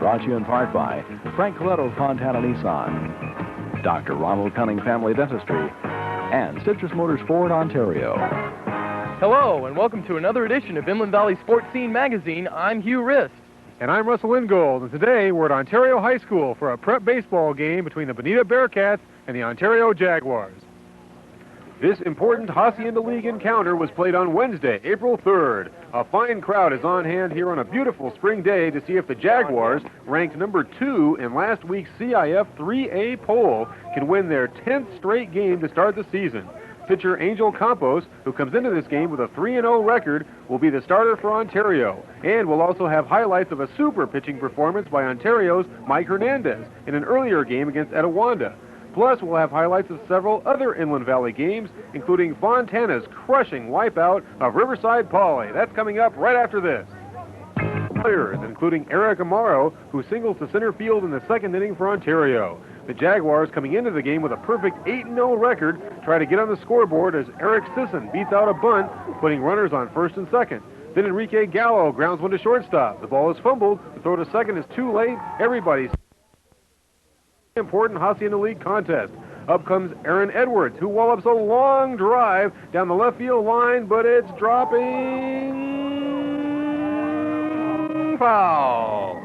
Brought to you in part by Frank Coletto of Fontana Nissan, Dr. Ronald Cunning Family Dentistry, and Citrus Motors Ford, Ontario. Hello, and welcome to another edition of Inland Valley Sports Scene Magazine. I'm Hugh Rist. And I'm Russell Ingold, and today we're at Ontario High School for a prep baseball game between the Bonita Bearcats and the Ontario Jaguars. This important Hacienda League encounter was played on Wednesday, April 3rd. A fine crowd is on hand here on a beautiful spring day to see if the Jaguars, ranked number 2 in last week's CIF 3A poll, can win their 10th straight game to start the season. Pitcher Angel Campos, who comes into this game with a 3-0 record, will be the starter for Ontario. And we'll also have highlights of a super pitching performance by Ontario's Mike Hernandez in an earlier game against Etiwanda. Plus, we'll have highlights of several other Inland Valley games, including Fontana's crushing wipeout of Riverside Poly. That's coming up right after this. Players, including Eric Amaro, who singles to center field in the second inning for Ontario. The Jaguars, coming into the game with a perfect 8-0 record, try to get on the scoreboard as Eric Sisson beats out a bunt, putting runners on first and second. Then Enrique Gallo grounds one to shortstop. The ball is fumbled. The throw to second is too late. Everybody's important Hacienda League contest. Up comes Aaron Edwards, who wallops a long drive down the left field line, but it's dropping foul.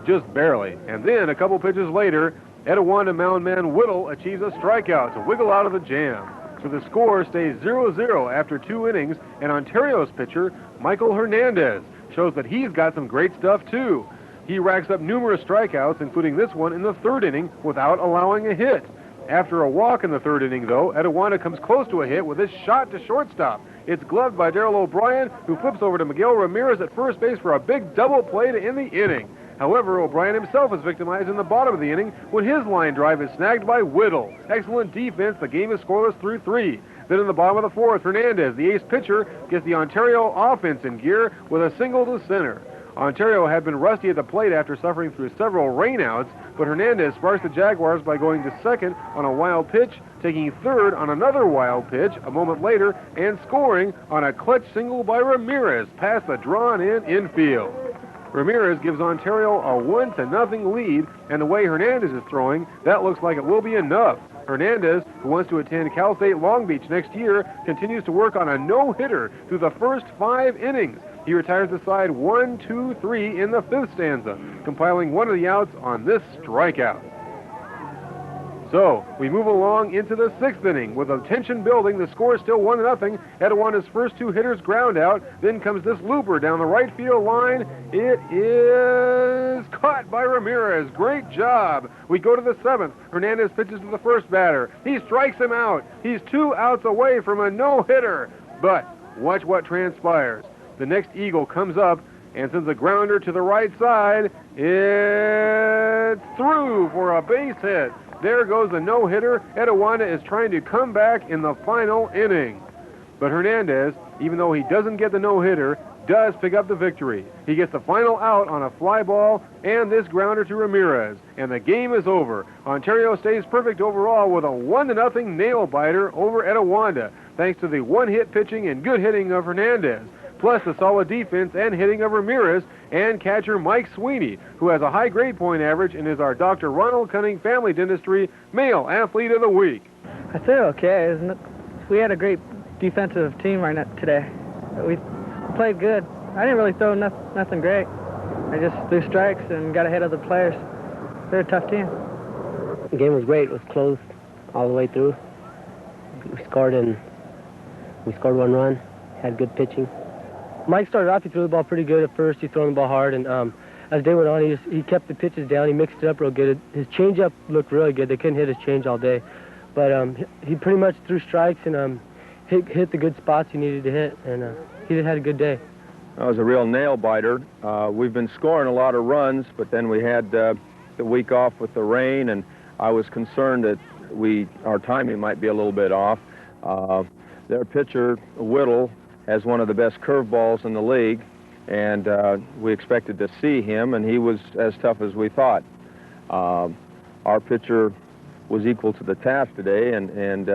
Just barely. And then a couple pitches later, Etiwanda mound man Whittle achieves a strikeout to wiggle out of the jam. So the score stays 0-0 after 2 innings, and Ontario's pitcher, Michael Hernandez, shows that he's got some great stuff too. He racks up numerous strikeouts, including this one in the third inning, without allowing a hit. After a walk in the third inning, though, Etiwanda comes close to a hit with this shot to shortstop. It's gloved by Darrell O'Brien, who flips over to Miguel Ramirez at first base for a big double play to end the inning. However, O'Brien himself is victimized in the bottom of the inning when his line drive is snagged by Whittle. Excellent defense. The game is scoreless through 3. Then in the bottom of the 4th, Hernandez, the ace pitcher, gets the Ontario offense in gear with a single to center. Ontario had been rusty at the plate after suffering through several rainouts, but Hernandez sparks the Jaguars by going to second on a wild pitch, taking third on another wild pitch a moment later, and scoring on a clutch single by Ramirez past the drawn-in infield. Ramirez gives Ontario a 1-0 lead, and the way Hernandez is throwing, that looks like it will be enough. Hernandez, who wants to attend Cal State Long Beach next year, continues to work on a no-hitter through the first 5 innings. He retires the side 1-2-3 in the 5th stanza, compiling one of the outs on this strikeout. So, we move along into the 6th inning. With the tension building, the score is still 1-0. Etiwanda's first 2 hitters ground out. Then comes this looper down the right field line. It is caught by Ramirez. Great job. We go to the 7th. Hernandez pitches to the first batter. He strikes him out. He's 2 outs away from a no-hitter. But watch what transpires. The next eagle comes up and sends a grounder to the right side. It's through for a base hit. There goes the no-hitter. Etiwanda is trying to come back in the final inning. But Hernandez, even though he doesn't get the no-hitter, does pick up the victory. He gets the final out on a fly ball and this grounder to Ramirez. And the game is over. Ontario stays perfect overall with a 1-0 nail-biter over Etiwanda, thanks to the one-hit pitching and good hitting of Hernandez, plus the solid defense and hitting of Ramirez and catcher Mike Sweeney, who has a high grade point average and is our Dr. Ronald Cunning Family Dentistry Male Athlete of the Week. I feel okay. Isn't it? We had a great defensive team right now today. We played good. I didn't really throw nothing great. I just threw strikes and got ahead of the players. They're a tough team. The game was great. It was close all the way through. We scored 1 run, had good pitching. Mike started off, he threw the ball pretty good at first. He threw the ball hard, and as day went on, he kept the pitches down. He mixed it up real good. His changeup looked really good. They couldn't hit his change all day. But he pretty much threw strikes and hit the good spots he needed to hit, and he had a good day. That was a real nail-biter. We've been scoring a lot of runs, but then we had the week off with the rain, and I was concerned that our timing might be a little bit off. Their pitcher, Whittle, has one of the best curveballs in the league, and we expected to see him, and he was as tough as we thought. Our pitcher was equal to the task today and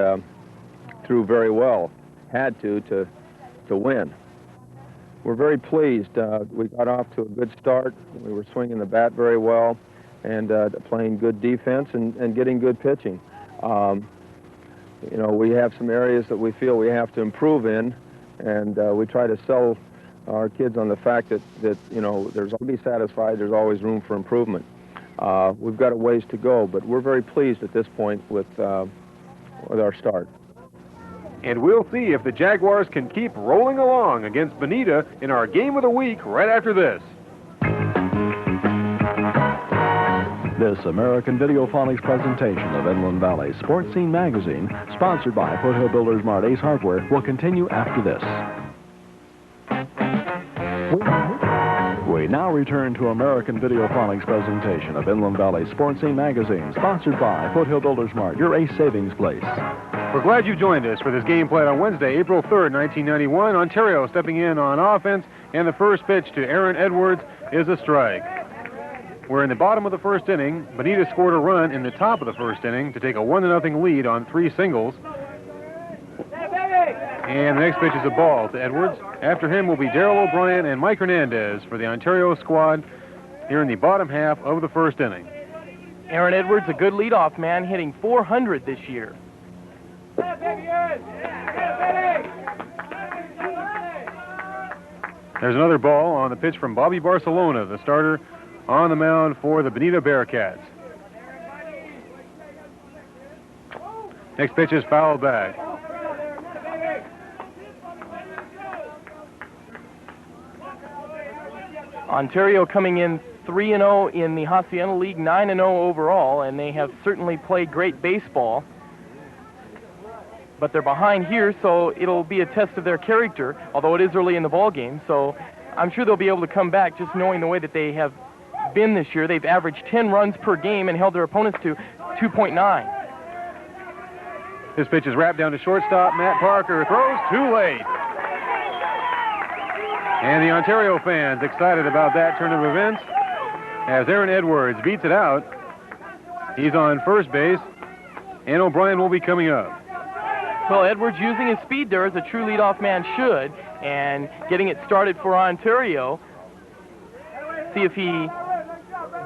threw very well. Had to win. we're very pleased. We got off to a good start. We were swinging the bat very well and playing good defense and getting good pitching. You know, we have some areas that we feel we have to improve in, and we try to sell our kids on the fact that you know, there's always be satisfied, there's always room for improvement. We've got a ways to go, but we're very pleased at this point with our start. And we'll see if the Jaguars can keep rolling along against Bonita in our game of the week right after this. This American Videophonics presentation of Inland Valley Sports Scene Magazine, sponsored by Foothill Builders Mart Ace Hardware, will continue after this. We now return to American Videophonics presentation of Inland Valley Sports Scene Magazine, sponsored by Foothill Builders Mart, your Ace Savings Place. We're glad you joined us for this game played on Wednesday, April 3rd, 1991. Ontario stepping in on offense, and the first pitch to Aaron Edwards is a strike. We're in the bottom of the first inning. Bonita scored a run in the top of the first inning to take a 1-0 lead on 3 singles. And the next pitch is a ball to Edwards. After him will be Darrell O'Brien and Mike Hernandez for the Ontario squad here in the bottom half of the first inning. Aaron Edwards, a good leadoff man, hitting .400 this year. There's another ball on the pitch from Bobby Barcelona, the starter on the mound for the Bonita Bearcats. Next pitch is fouled back. Ontario coming in 3-0 in the Hacienda League, 9-0 overall, and they have certainly played great baseball. But they're behind here, so it'll be a test of their character, although it is early in the ball game. So I'm sure they'll be able to come back just knowing the way that they have been this year. They've averaged 10 runs per game and held their opponents to 2.9. This pitch is wrapped down to shortstop. Matt Parker throws too late. And the Ontario fans excited about that turn of events as Aaron Edwards beats it out. He's on first base, and O'Brien will be coming up. Well, Edwards using his speed there as a true leadoff man should, and getting it started for Ontario. See if he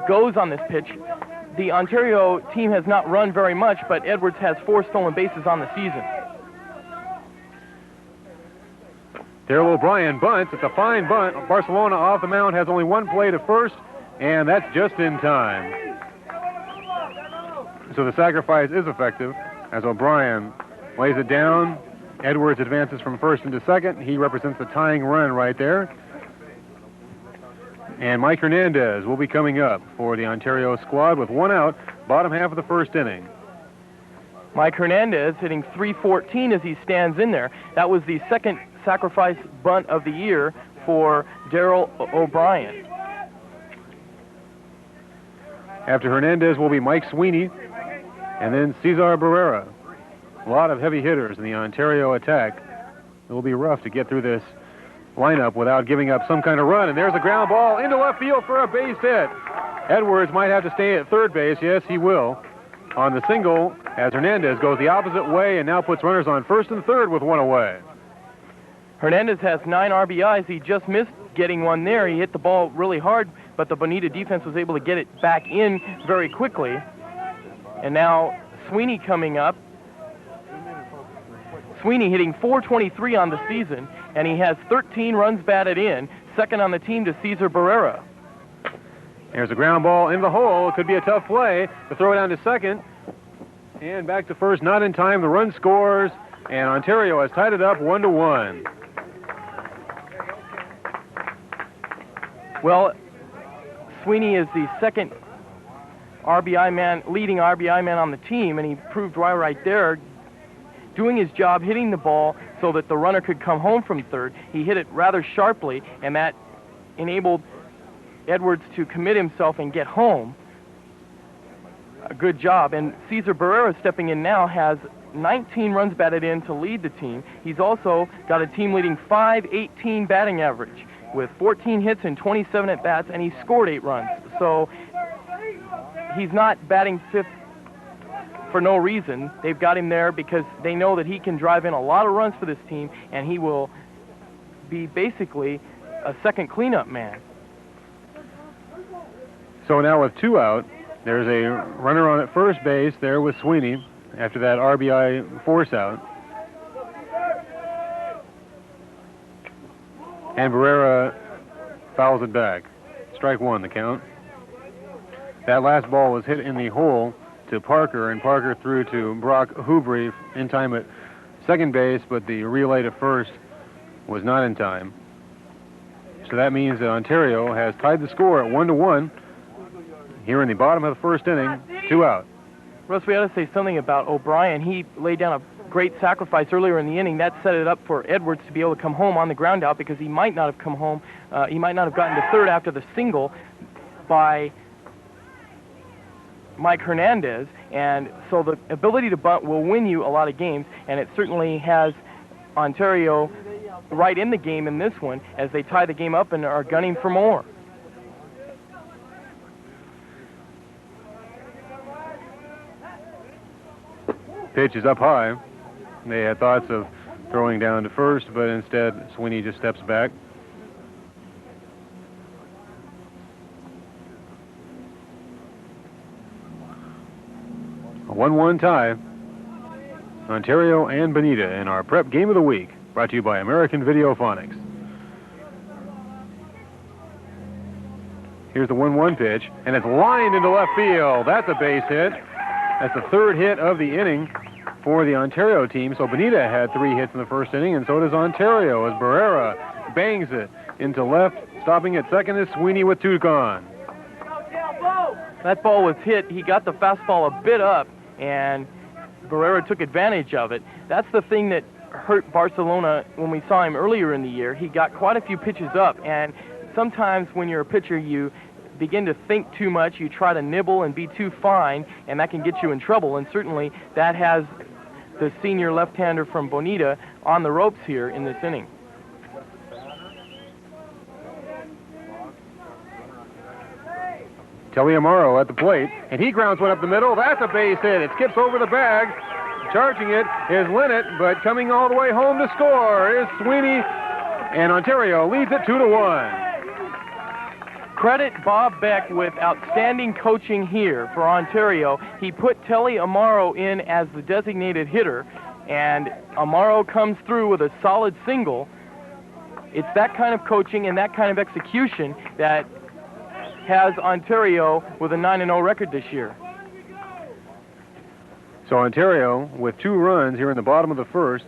goes on this pitch. The Ontario team has not run very much, but Edwards has 4 stolen bases on the season. Darrell O'Brien bunts. It's a fine bunt. Barcelona off the mound has only 1 play to first, and that's just in time. So the sacrifice is effective as O'Brien lays it down. Edwards advances from first into second. He represents the tying run right there. And Mike Hernandez will be coming up for the Ontario squad with 1 out, bottom half of the first inning. Mike Hernandez hitting .314 as he stands in there. That was the second sacrifice bunt of the year for Darrell O'Brien. After Hernandez will be Mike Sweeney and then Cesar Barrera. A lot of heavy hitters in the Ontario attack. It will be rough to get through this lineup without giving up some kind of run. And there's a ground ball into left field for a base hit. Edwards might have to stay at third base. Yes, he will. On the single, as Hernandez goes the opposite way and now puts runners on first and third with 1 away. Hernandez has 9 RBIs. He just missed getting one there. He hit the ball really hard, but the Bonita defense was able to get it back in very quickly. And now Sweeney coming up. Sweeney hitting .423 on the season, and he has 13 runs batted in, second on the team to Cesar Barrera. There's a ground ball in the hole. It could be a tough play to throw it down to second. And back to first, not in time. The run scores, and Ontario has tied it up 1-1. Well, Sweeney is the second RBI man, leading RBI man on the team, and he proved why right there, doing his job, hitting the ball so that the runner could come home from third. He hit it rather sharply, and that enabled Edwards to commit himself and get home. A good job. And Cesar Barrera stepping in now has 19 runs batted in to lead the team. He's also got a team-leading .518 batting average with 14 hits and 27 at-bats, and he scored 8 runs. So he's not batting fifth for no reason. They've got him there because they know that he can drive in a lot of runs for this team, and he will be basically a second cleanup man. So now with 2 out, there's a runner on at first base there with Sweeney after that RBI force out. And Barrera fouls it back. Strike 1, the count. That last ball was hit in the hole to Parker, and Parker threw to Brock Houbry in time at second base, but the relay to first was not in time. So that means that Ontario has tied the score at 1-1 here in the bottom of the first inning, 2 out. Russ, we ought to say something about O'Brien. He laid down a great sacrifice earlier in the inning. That set it up for Edwards to be able to come home on the ground out, because he might not have come home. He might not have gotten to third after the single by Mike Hernandez, and so the ability to bunt will win you a lot of games, and it certainly has Ontario right in the game in this one as they tie the game up and are gunning for more. Pitch is up high. They had thoughts of throwing down to first, but instead Sweeney just steps back. A 1-1 tie. Ontario and Bonita in our prep game of the week, brought to you by American Videophonics. Here's the 1-1 pitch, and it's lined into left field. That's a base hit. That's the third hit of the inning for the Ontario team. So Bonita had 3 hits in the first inning, and so does Ontario as Barrera bangs it into left. Stopping at second is Sweeney with 2 gone. That ball was hit. He got the fastball a bit up, and Barrera took advantage of it. That's the thing that hurt Barcelona when we saw him earlier in the year. He got quite a few pitches up, and sometimes when you're a pitcher, you begin to think too much. You try to nibble and be too fine, and that can get you in trouble, and certainly that has the senior left-hander from Bonita on the ropes here in this inning. Telly Amaro at the plate, and he grounds one up the middle. That's a base hit. It skips over the bag. Charging it is Linnett, but coming all the way home to score is Sweeney, and Ontario leads it 2-1. Credit Bob Beck with outstanding coaching here for Ontario. He put Telly Amaro in as the designated hitter, and Amaro comes through with a solid single. It's that kind of coaching and that kind of execution that has Ontario with a 9-0 record this year. So Ontario, with 2 runs here in the bottom of the first,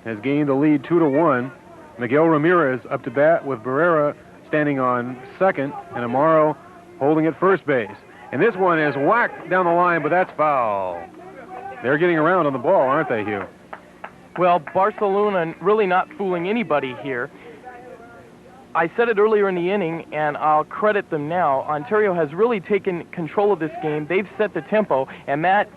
has gained the lead 2-1. Miguel Ramirez up to bat with Barrera standing on second, and Amaro holding at first base. And this one is whacked down the line, but that's foul. They're getting around on the ball, aren't they, Hugh? Well, Barcelona really not fooling anybody here. I said it earlier in the inning, and I'll credit them now. Ontario has really taken control of this game. They've set the tempo, and that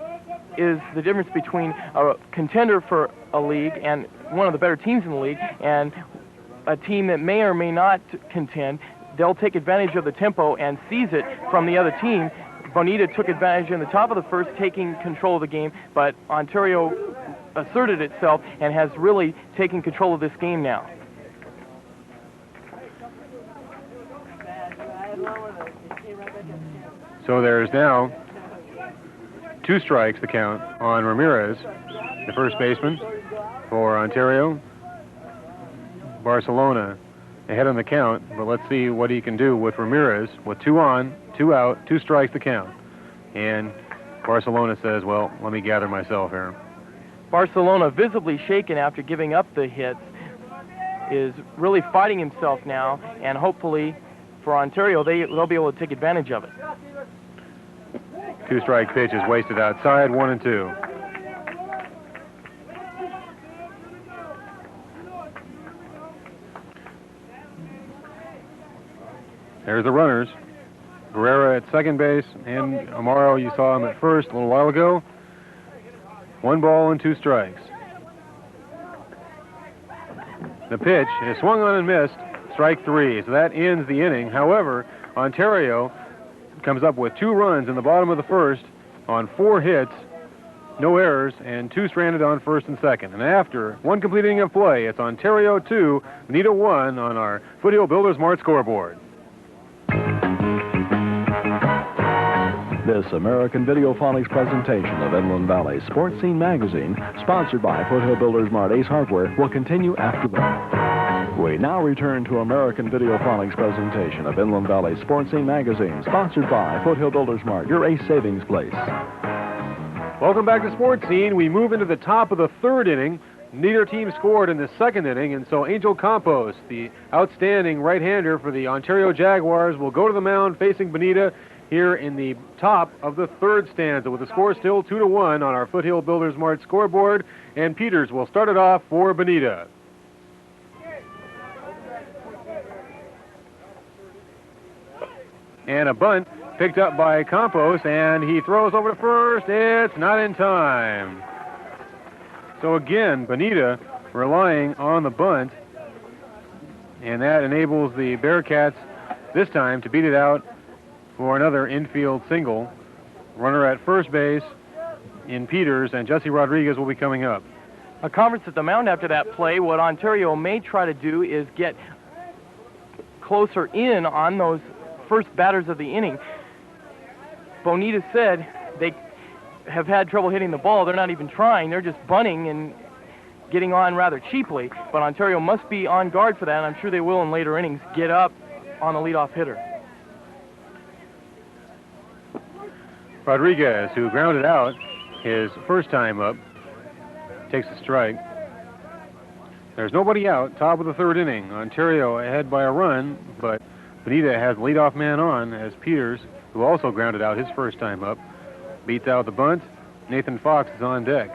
is the difference between a contender for a league and one of the better teams in the league and a team that may or may not contend. They'll take advantage of the tempo and seize it from the other team. Bonita took advantage in the top of the first, taking control of the game, but Ontario asserted itself and has really taken control of this game now. So there's now 2 strikes, the count, on Ramirez, the first baseman for Ontario. Barcelona ahead on the count, but let's see what he can do with Ramirez with 2 on, 2 out, 2 strikes the count. And Barcelona says, well, let me gather myself here. Barcelona, visibly shaken after giving up the hits, is really fighting himself now, and hopefully for Ontario, they'll be able to take advantage of it. 2-strike pitch is wasted outside, 1-2. There's the runners. Barrera at second base, and Amaro, you saw him at first a little while ago. 1 ball and 2 strikes. The pitch is swung on and missed, strike 3, so that ends the inning. However, Ontario comes up with 2 runs in the bottom of the first on 4 hits no errors, and 2 stranded on first and second. And after 1 complete inning of play, it's Ontario 2, Bonita 1 on our Foothill Builders Mart scoreboard. This American Videophonics presentation of Inland Valley Sports Scene Magazine, sponsored by Foothill Builders Mart Ace Hardware, will continue after the... We now return to American Videophonics presentation of Inland Valley Sports Scene Magazine, sponsored by Foothill Builders Mart, your Ace Savings Place. Welcome back to Sports Scene. We move into the top of the 3rd inning. Neither team scored in the 2nd inning, and so Angel Campos, the outstanding right-hander for the Ontario Jaguars, will go to the mound facing Bonita here in the top of the 3rd stanza, with the score still 2-1 on our Foothill Builders Mart scoreboard, and Peters will start it off for Bonita. And a bunt picked up by Campos, and he throws over to first. It's not in time. So again, Bonita relying on the bunt, and that enables the Bearcats this time to beat it out for another infield single. Runner at first base in Peters, and Jesse Rodriguez will be coming up. A conference at the mound after that play. What Ontario may try to do is get closer in on those first batters of the inning. Bonita said they have had trouble hitting the ball. They're not even trying. They're just bunting and getting on rather cheaply. But Ontario must be on guard for that, and I'm sure they will in later innings get up on the leadoff hitter. Rodriguez, who grounded out his first time up, takes a strike. There's nobody out, top of the 3rd inning. Ontario ahead by a run, but Bonita has the leadoff man on as Peters, who also grounded out his first time up, beats out the bunt. Nathan Fox is on deck.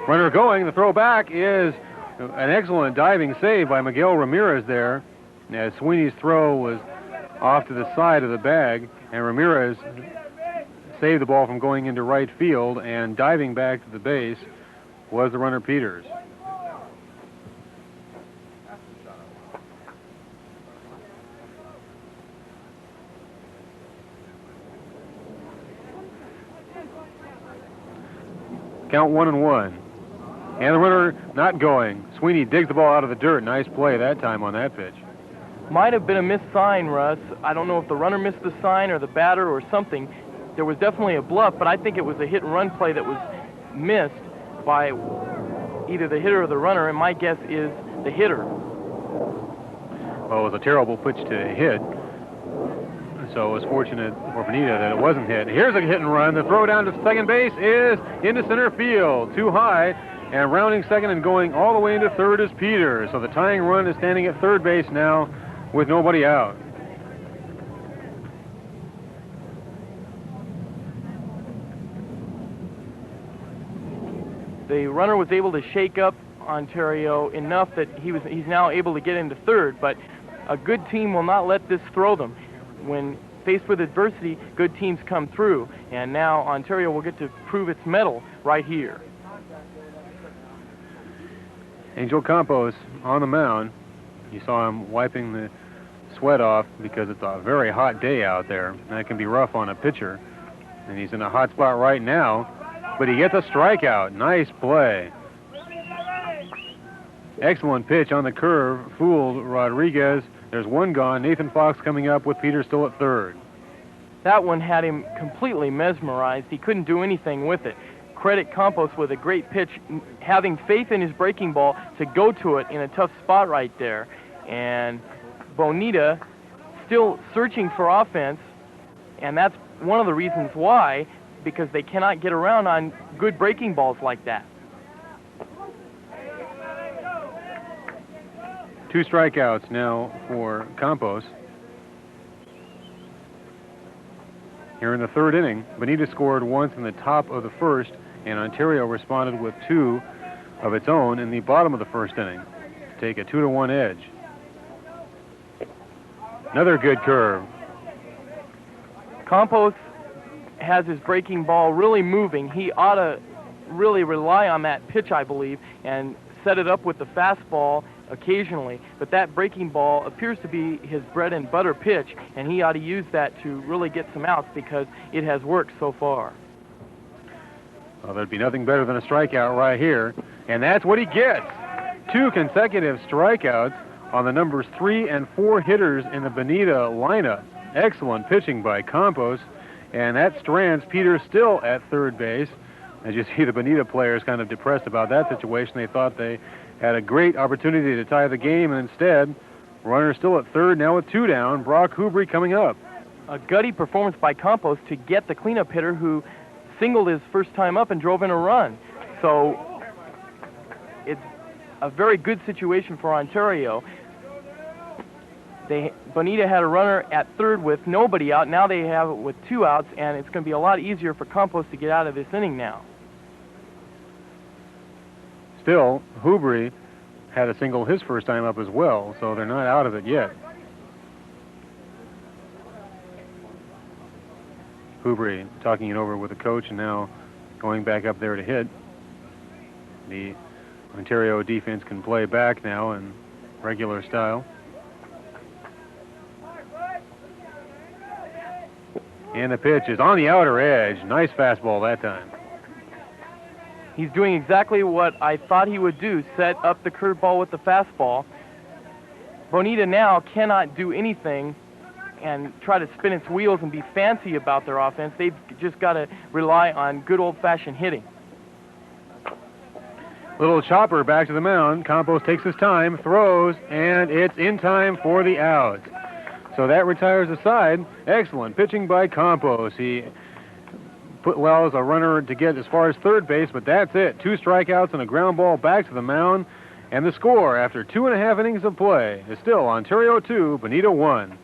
Runner going, the throw back is an excellent diving save by Miguel Ramirez there, as Sweeney's throw was off to the side of the bag, and Ramirez saved the ball from going into right field, and diving back to the base was the runner Peters. Count 1-1. And the runner not going. Sweeney digs the ball out of the dirt. Nice play that time on that pitch. Might have been a missed sign, Russ. I don't know if the runner missed the sign or the batter or something. There was definitely a bluff, but I think it was a hit-and-run play that was missed by either the hitter or the runner, and my guess is the hitter. Well, it was a terrible pitch to hit, so it was fortunate for Bonita that it wasn't hit. Here's a hit and run. The throw down to second base is into center field, too high, and rounding second and going all the way into third is Peters. So the tying run is standing at third base now with nobody out. The runner was able to shake up Ontario enough that he's now able to get into third, but a good team will not let this throw them. When faced with adversity, good teams come through, and now Ontario will get to prove its mettle right here. Angel Campos on the mound. You saw him wiping the sweat off because it's a very hot day out there, and that can be rough on a pitcher. And he's in a hot spot right now, but he gets a strikeout. Nice play. Excellent pitch on the curve. Fooled Rodriguez. There's one gone. Nathan Fox coming up with Peter still at third. That one had him completely mesmerized. He couldn't do anything with it. Credit Campos with a great pitch, having faith in his breaking ball to go to it in a tough spot right there. And Bonita still searching for offense, and that's one of the reasons why, because they cannot get around on good breaking balls like that. 2 strikeouts now for Campos. Here in the third inning, Bonita scored once in the top of the first, and Ontario responded with 2 of its own in the bottom of the first inning to take a 2-1 edge. Another good curve. Campos has his breaking ball really moving. He ought to really rely on that pitch, I believe, and set it up with the fastball occasionally, but that breaking ball appears to be his bread and butter pitch, and he ought to use that to really get some outs because it has worked so far. Well, there'd be nothing better than a strikeout right here, and that's what he gets. 2 consecutive strikeouts on the numbers 3 and 4 hitters in the Bonita lineup. Excellent pitching by Campos, and that strands Peter still at third base. As you see, the Bonita players kind of depressed about that situation. They thought they had a great opportunity to tie the game, and instead, runner still at third, now with 2 down. Brock Hubry coming up. A gutty performance by Campos to get the cleanup hitter who singled his first time up and drove in a run. So it's a very good situation for Ontario. Bonita had a runner at third with nobody out. Now they have it with 2 outs, and it's going to be a lot easier for Campos to get out of this inning now. Still, Hubry had a single his first time up as well, so they're not out of it yet. Hubry talking it over with the coach and now going back up there to hit. The Ontario defense can play back now in regular style. And the pitch is on the outer edge. Nice fastball that time. He's doing exactly what I thought he would do, set up the curveball with the fastball. Bonita now cannot do anything and try to spin its wheels and be fancy about their offense. They've just got to rely on good old-fashioned hitting. Little chopper back to the mound. Campos takes his time, throws, and it's in time for the out. So that retires the side. Excellent pitching by Campos. He put Wells a runner to get as far as third base, but that's it. 2 strikeouts and a ground ball back to the mound. And the score after 2.5 innings of play is still Ontario 2, Bonita 1.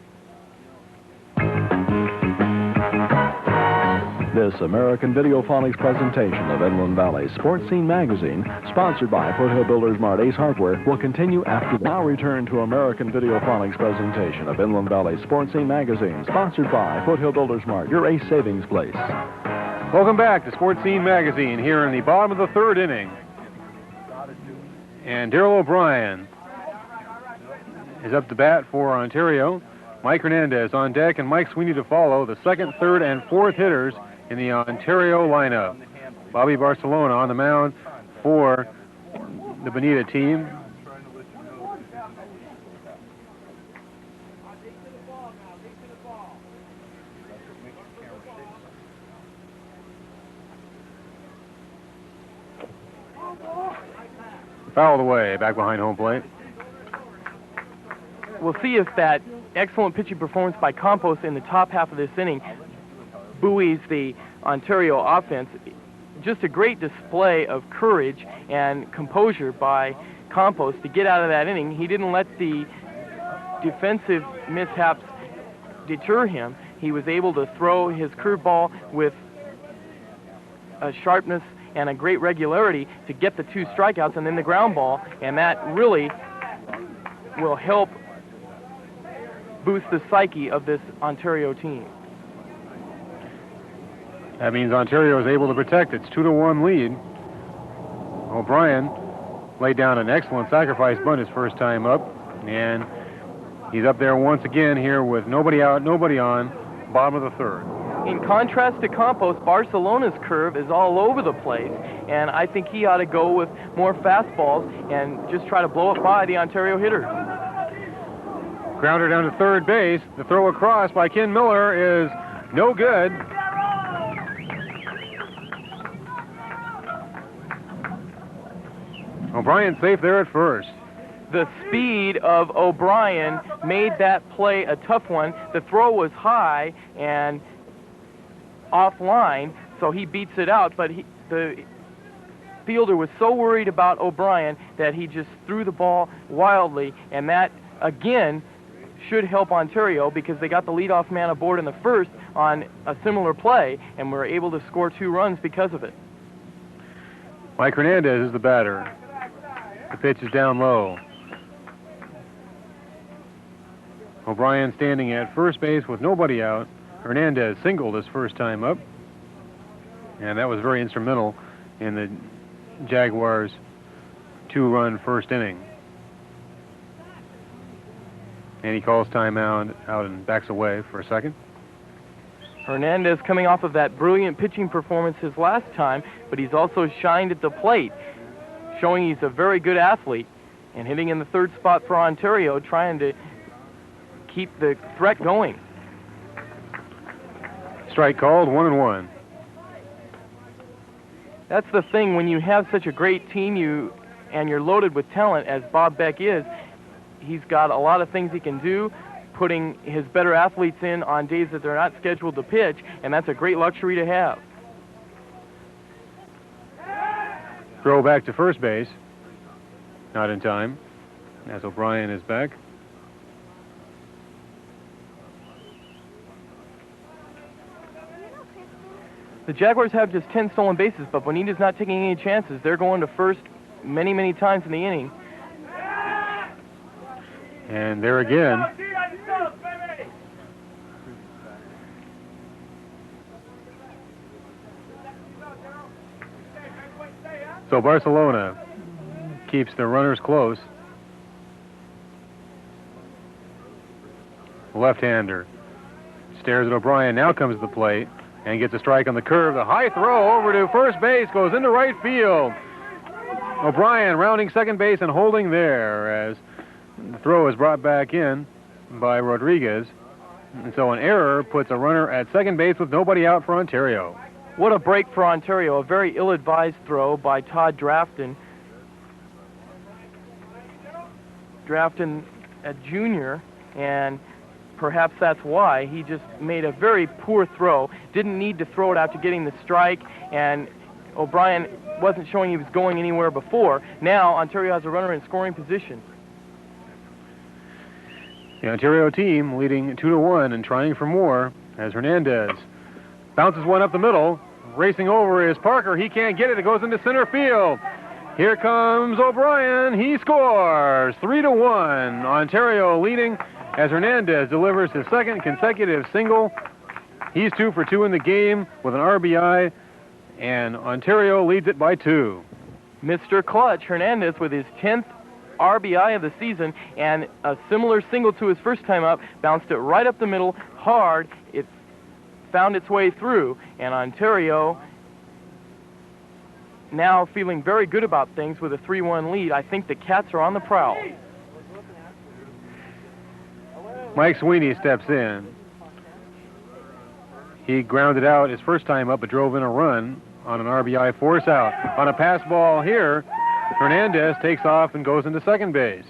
This American Videophonics presentation of Inland Valley Sports Scene Magazine, sponsored by Foothill Builders Mart Ace Hardware, will continue after the... Now return to American Videophonics presentation of Inland Valley Sports Scene Magazine, sponsored by Foothill Builders Mart, your Ace Savings Place. Welcome back to Sports Scene Magazine here in the bottom of the 3rd inning. And Darrell O'Brien is up to bat for Ontario. Mike Hernandez on deck and Mike Sweeney to follow, the 2nd, 3rd, and 4th hitters in the Ontario lineup. Bobby Barcelona on the mound for the Bonita team. Fouled away, back behind home plate. We'll see if that excellent pitching performance by Campos in the top half of this inning buoys the Ontario offense. Just a great display of courage and composure by Campos to get out of that inning. He didn't let the defensive mishaps deter him. He was able to throw his curveball with a sharpness and a great regularity to get the 2 strikeouts and then the ground ball, and that really will help boost the psyche of this Ontario team. That means Ontario is able to protect its 2-1 lead. O'Brien laid down an excellent sacrifice bunt his first time up, and he's up there once again here with nobody out, nobody on, bottom of the 3rd. In contrast to Campos, Barcelona's curve is all over the place, and I think he ought to go with more fastballs and just try to blow it by the Ontario hitters. Grounder down to third base. The throw across by Ken Miller is no good. O'Brien safe there at first. The speed of O'Brien made that play a tough one. The throw was high and offline, so he beats it out, but the fielder was so worried about O'Brien that he just threw the ball wildly, and that, again, should help Ontario because they got the leadoff man aboard in the first on a similar play and were able to score 2 runs because of it. Mike Hernandez is the batter. The pitch is down low. O'Brien standing at first base with nobody out. Hernandez singled his first time up, and that was very instrumental in the Jaguars' 2-run first inning. And he calls timeout out and backs away for a second. Hernandez coming off of that brilliant pitching performance his last time, but he's also shined at the plate, showing he's a very good athlete, and hitting in the third spot for Ontario, trying to keep the threat going. Strike called, 1-1. That's the thing, when you have such a great team and you're loaded with talent, as Bob Beck is, he's got a lot of things he can do, putting his better athletes in on days that they're not scheduled to pitch, and that's a great luxury to have. Throw back to first base. Not in time, as O'Brien is back. The Jaguars have just 10 stolen bases, but Bonita's not taking any chances. They're going to first many, many times in the inning. And there again. So Barcelona keeps the runners close. Left-hander stares at O'Brien, now comes to the plate and gets a strike on the curve. The high throw over to first base goes into right field. O'Brien rounding second base and holding there as the throw is brought back in by Rodriguez. And so an error puts a runner at second base with nobody out for Ontario. What a break for Ontario. A very ill-advised throw by Todd Drafton. Drafton, a junior, and perhaps that's why he just made a very poor throw. Didn't need to throw it after getting the strike, and O'Brien wasn't showing he was going anywhere before. Now Ontario has a runner in scoring position. The Ontario team leading 2-1 and trying for more as Hernandez bounces one up the middle. Racing over is Parker. He can't get it. It goes into center field. Here comes O'Brien. He scores. 3-1. Ontario leading as Hernandez delivers his second consecutive single. He's 2 for 2 in the game with an RBI, and Ontario leads it by 2. Mr. Clutch, Hernandez, with his 10th RBI of the season, and a similar single to his first time up, bounced it right up the middle, hard. It found its way through, and Ontario now feeling very good about things with a 3-1 lead. I think the Cats are on the prowl. Mike Sweeney steps in. He grounded out his first time up, but drove in a run on an RBI force out. On a pass ball here, Hernandez takes off and goes into second base.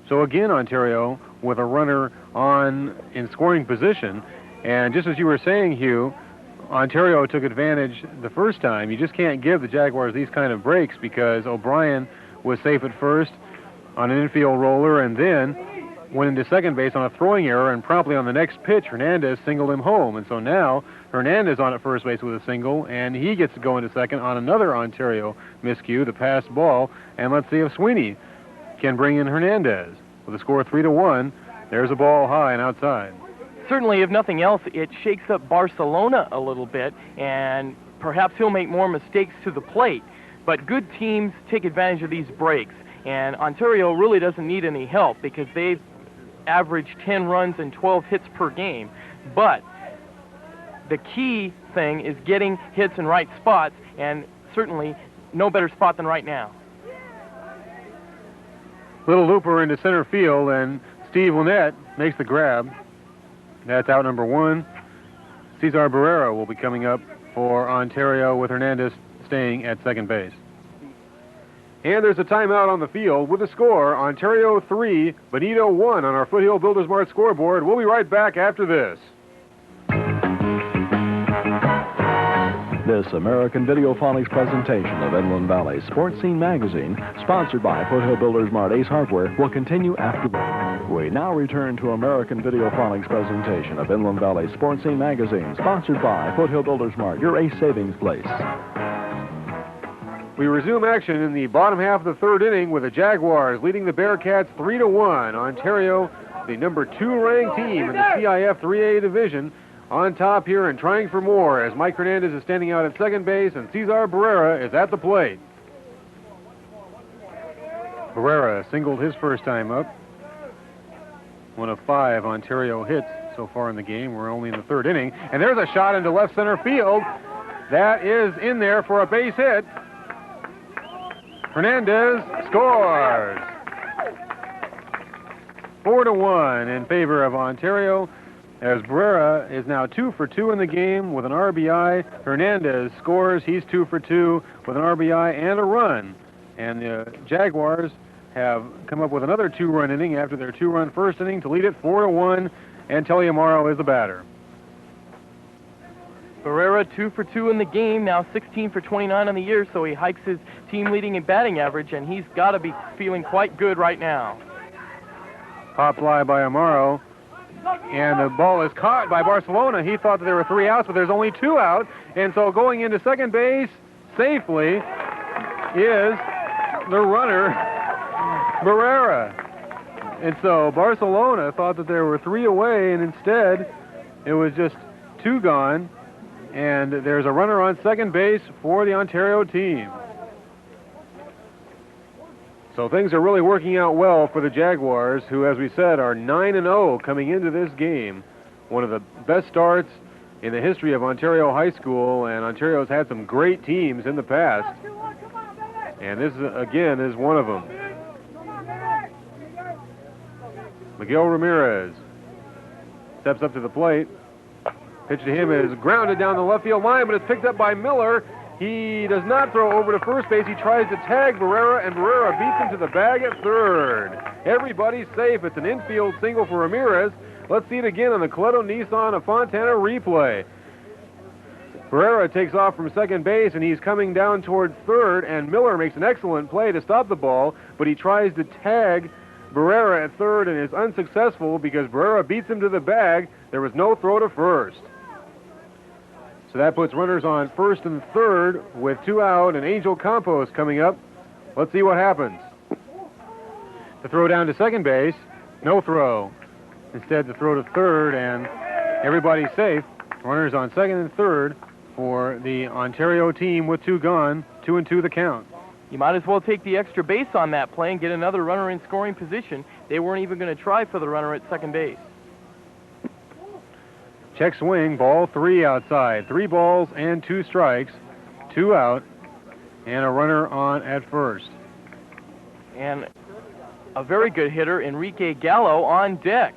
So again, Ontario with a runner on in scoring position. And just as you were saying, Hugh, Ontario took advantage the first time. You just can't give the Jaguars these kind of breaks because O'Brien was safe at first on an infield roller and then went into second base on a throwing error, and promptly on the next pitch, Hernandez singled him home. And so now Hernandez on at first base with a single, and he gets to go into second on another Ontario miscue, the pass ball. And let's see if Sweeney can bring in Hernandez. With a score 3-1, there's a ball high and outside. Certainly, if nothing else, it shakes up Barcelona a little bit, and perhaps he'll make more mistakes to the plate. But good teams take advantage of these breaks, and Ontario really doesn't need any help because they've averaged 10 runs and 12 hits per game. But the key thing is getting hits in right spots, and certainly no better spot than right now. Little looper into center field, and Steve Lynette makes the grab. That's out number 1. Cesar Barrera will be coming up for Ontario with Hernandez staying at second base. And there's a timeout on the field with a score, Ontario 3, Bonita 1 on our Foothill Builders Mart scoreboard. We'll be right back after this. This American Videophonics presentation of Inland Valley Sports Scene Magazine, sponsored by Foothill Builders Mart Ace Hardware, will continue after this. We now return to American Videophonics presentation of Inland Valley Sports Scene Magazine, sponsored by Foothill Builders Mart, your Ace Savings Place. We resume action in the bottom half of the third inning with the Jaguars leading the Bearcats 3-1. Ontario, the number 2 ranked team in the CIF 3A division, on top here and trying for more as Mike Hernandez is standing out at second base and Cesar Barrera is at the plate. Barrera singled his first time up. One of 5 Ontario hits so far in the game. We're only in the 3rd inning. And there's a shot into left center field. That is in there for a base hit. Hernandez scores. 4-1 in favor of Ontario, as Barrera is now 2 for 2 in the game with an RBI. Hernandez scores. He's 2 for 2 with an RBI and a run. And the Jaguars have come up with another 2-run inning after their 2-run first inning to lead it 4-1, and Telly Amaro is the batter. Barrera 2 for 2 in the game, now 16 for 29 on the year, so he hikes his team leading in batting average, and he's got to be feeling quite good right now. Pop fly by Amaro, and the ball is caught by Barcelona. He thought that there were 3 outs, but there's only 2 out, and so going into second base safely is the runner, Barrera. And so Barcelona thought that there were 3 away, and instead it was just 2 gone. And there's a runner on second base for the Ontario team. So things are really working out well for the Jaguars, who, as we said, are 9-0 coming into this game. One of the best starts in the history of Ontario high school, and Ontario's had some great teams in the past. And this, again, is one of them. Miguel Ramirez steps up to the plate. Pitch to him is grounded down the left field line, but it's picked up by Miller. He does not throw over to first base. He tries to tag Barrera, and Barrera beats him to the bag at third. Everybody's safe. It's an infield single for Ramirez. Let's see it again on the Coletto Nissan of Fontana replay. Barrera takes off from second base, and he's coming down toward third, and Miller makes an excellent play to stop the ball, but he tries to tag Barrera at third and is unsuccessful because Barrera beats him to the bag. There was no throw to first. So that puts runners on first and third with 2 out, and Angel Campos coming up. Let's see what happens. The throw down to second base, no throw. Instead, the throw to third, and everybody's safe. Runners on second and third for the Ontario team with 2 gone, 2-2 the count. You might as well take the extra base on that play and get another runner in scoring position. They weren't even going to try for the runner at second base. Check swing, ball 3 outside. 3 balls and 2 strikes, 2 out, and a runner on at first. And a very good hitter, Enrique Gallo, on deck.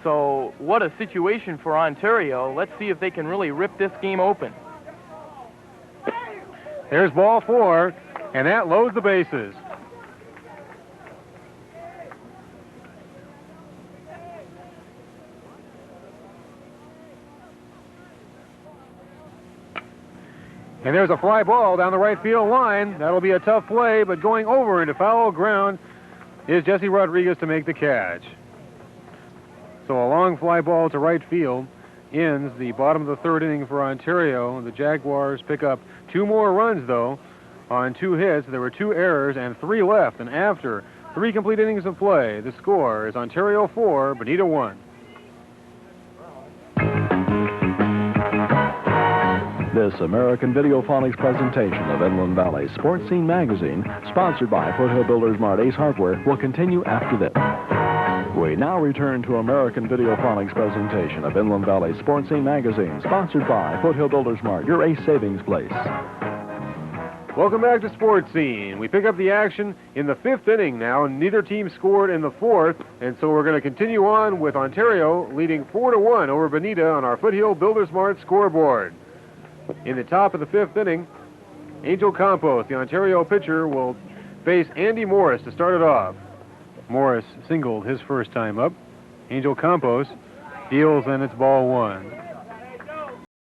So what a situation for Ontario. Let's see if they can really rip this game open. There's ball 4, and that loads the bases. And there's a fly ball down the right field line. That'll be a tough play, but going over into foul ground is Jesse Rodriguez to make the catch. So a long fly ball to right field ends the bottom of the 3rd inning for Ontario. The Jaguars pick up 2 more runs, though, on 2 hits. There were 2 errors and 3 left. And after 3 complete innings of play, the score is Ontario 4, Bonita 1. This American Videophonics presentation of Inland Valley Sports Scene Magazine, sponsored by Foothill Builders Mart Ace Hardware, will continue after this. We now return to American Videophonics presentation of Inland Valley Sports Scene Magazine, sponsored by Foothill Builders Mart, your Ace Savings Place. Welcome back to Sports Scene. We pick up the action in the 5th inning now. Neither team scored in the 4th, and so we're going to continue on with Ontario leading 4-1 over Bonita on our Foothill Builders Mart scoreboard. In the top of the 5th inning, Angel Campos, the Ontario pitcher, will face Andy Morris to start it off. Morris singled his first time up. Angel Campos deals, and it's ball 1.